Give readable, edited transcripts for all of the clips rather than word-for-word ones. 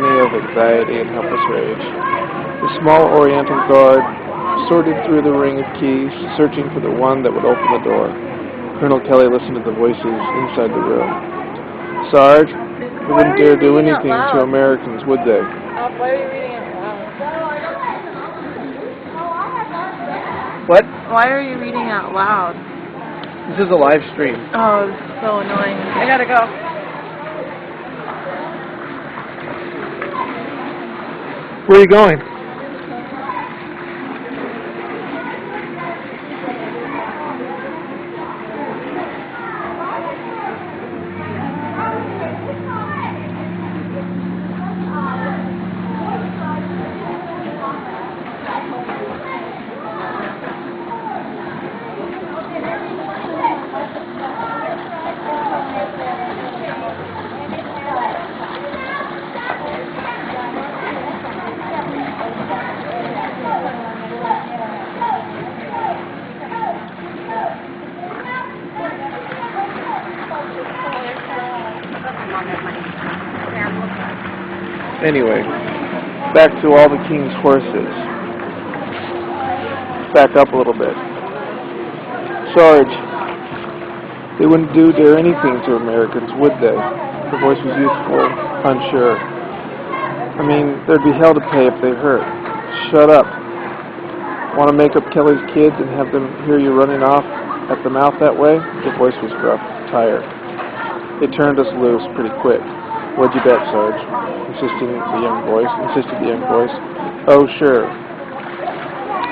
agony of anxiety and helpless rage. The small Oriental guard sorted through the ring of keys, searching for the one that would open the door. Colonel Kelly listened to the voices inside the room. Sarge, they wouldn't dare do anything to Americans, would they? Why are you reading it loud? What? Why are you reading out loud? This is a live stream. Oh, this is so annoying. I gotta go. Where are you going? Anyway, back to all the king's horses. Back up a little bit. Sarge, they wouldn't dare anything to Americans, would they? The voice was youthful, unsure. I mean, there'd be hell to pay if they hurt. Shut up. Want to make up Kelly's kids and have them hear you running off at the mouth that way? The voice was gruff, tired. They turned us loose pretty quick. What'd you bet, Sarge? Insisted the young voice. Oh, sure.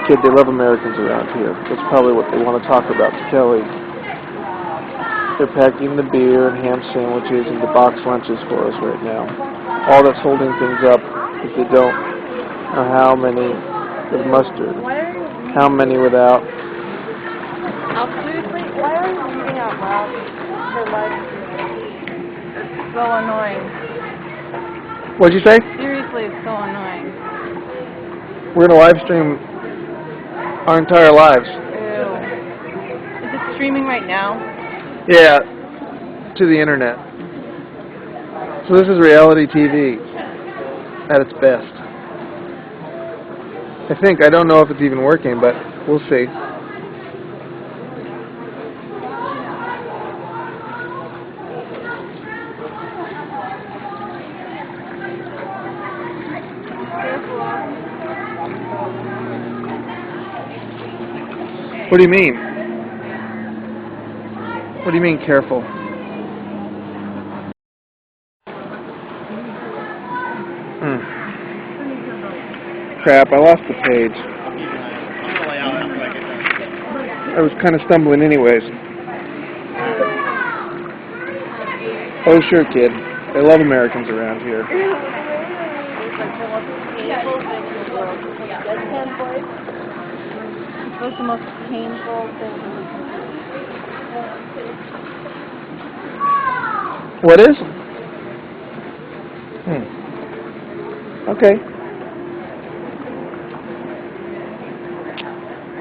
Kid, they love Americans around here. That's probably what they want to talk about to Kelly. They're packing the beer and ham sandwiches into box lunches for us right now. All that's holding things up is they don't know how many with mustard, how many without. Seriously, why are you reading out loud for life? It's so annoying. What'd you say? Seriously, it's so annoying. We're going to live stream our entire lives. Ew. Is it streaming right now? Yeah, to the internet. So this is reality TV at its best. I think. I don't know if it's even working, but we'll see. What do you mean? What do you mean, careful? Crap, I lost the page. I was kind of stumbling anyways. Oh, sure, kid. They love Americans around here. What's the most painful thing? What is? Okay.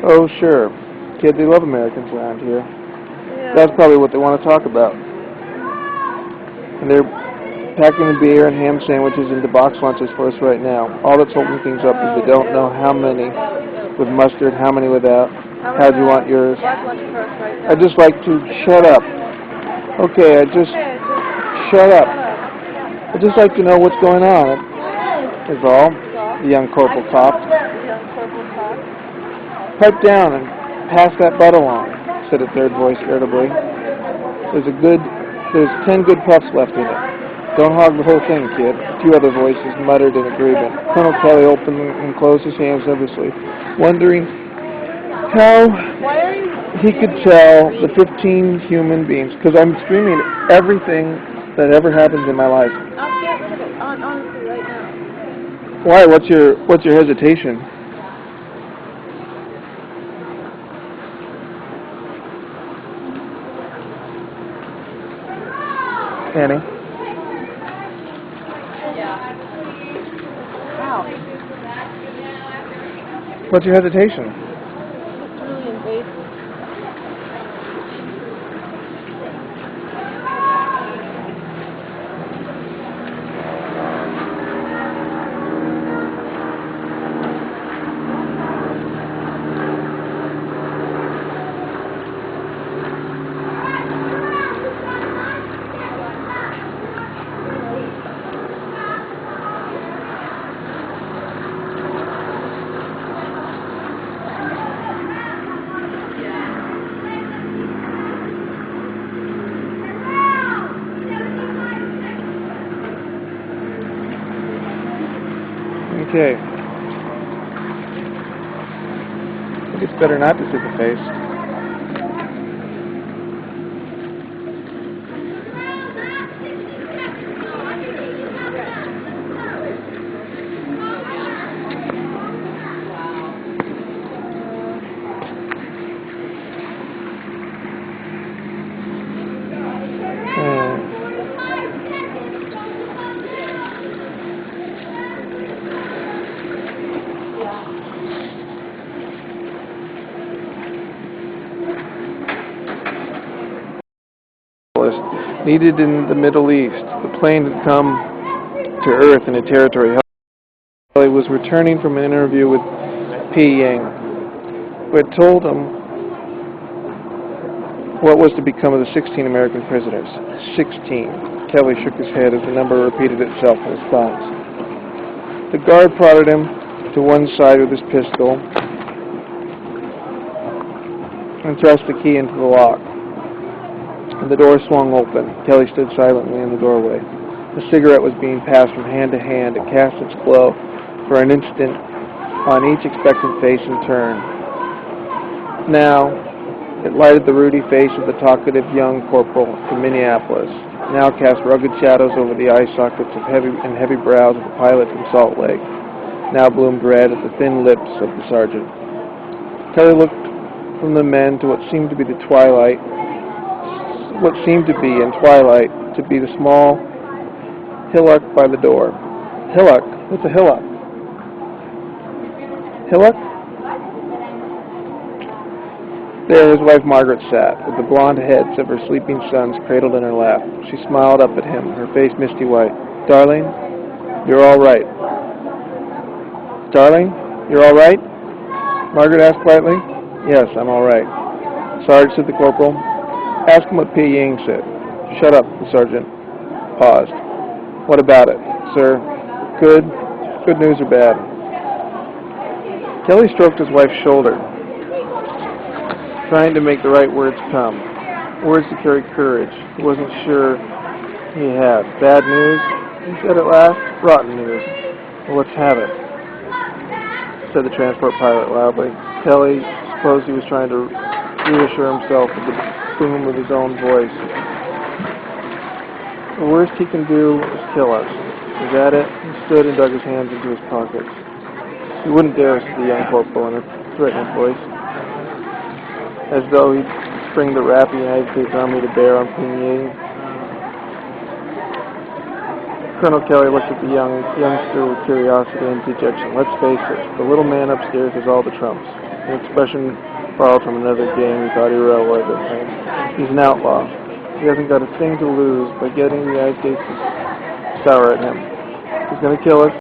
Oh, sure. Kid, they love Americans around here. Yeah. That's probably what they want to talk about. And they're packing the beer and ham sandwiches into box lunches for us right now. All that's holding things up is they don't know how many with mustard, how many without. How do you want yours? I'd just like to shut up. Okay, shut up. I'd just like to know what's going on. Is all. The young corporal coughed. Pipe down and pass that butt along, said a third voice irritably. There's 10 good puffs left in it. Don't hog the whole thing, kid. A few other voices muttered in agreement. Colonel Kelly opened and closed his hands nervously, wondering how he could tell the 15 human beings, because I'm streaming everything that ever happens in my life. I'll get rid of it, honestly, right now. Why? What's your hesitation? Annie? Yeah. Wow. What's your hesitation? It's really invasive. Okay. I think it's better not to see the face. Needed in the Middle East. The plane had come to Earth in a territory. He was returning from an interview with Pyongyang, who had told him what was to become of the 16 American prisoners. 16. Kelly shook his head as the number repeated itself in his thoughts. The guard prodded him to one side with his pistol and thrust the key into the lock. The door swung open. Kelly stood silently in the doorway. The cigarette was being passed from hand to hand. It cast its glow for an instant on each expectant face in turn. Now, it lighted the ruddy face of the talkative young corporal from Minneapolis. Now cast rugged shadows over the eye sockets of heavy brows of the pilot from Salt Lake. Now bloomed red at the thin lips of the sergeant. Kelly looked from the men to what seemed to be in twilight, to be the small hillock by the door. Hillock? What's a hillock? Hillock? There his wife Margaret sat, with the blonde heads of her sleeping sons cradled in her lap. She smiled up at him, her face misty white. Darling, you're all right. Darling, you're all right? Margaret asked quietly. Yes, I'm all right. Sarge, said the corporal. Ask him what Pyongyang said. Shut up, the sergeant paused. What about it, sir? Good? Good news or bad? Kelly stroked his wife's shoulder, trying to make the right words come. Words to carry courage. He wasn't sure he had. Bad news? He said at last. Rotten news. Well, let's have it, said the transport pilot loudly. Kelly supposed he was trying to reassure himself with the boom of his own voice. The worst he can do is kill us. Is that it? He stood and dug his hands into his pockets. He wouldn't dare, said the young corporal in a threatening voice, as though he'd bring the wrath of the United States Army to bear on Pyongyang. Colonel Kelly looked at the youngster with curiosity and dejection. Let's face it, the little man upstairs has all the trumps. An expression borrowed from another game he thought he railroaded him. He's an outlaw. He hasn't got a thing to lose by getting the United States to sour at him. He's going to kill us.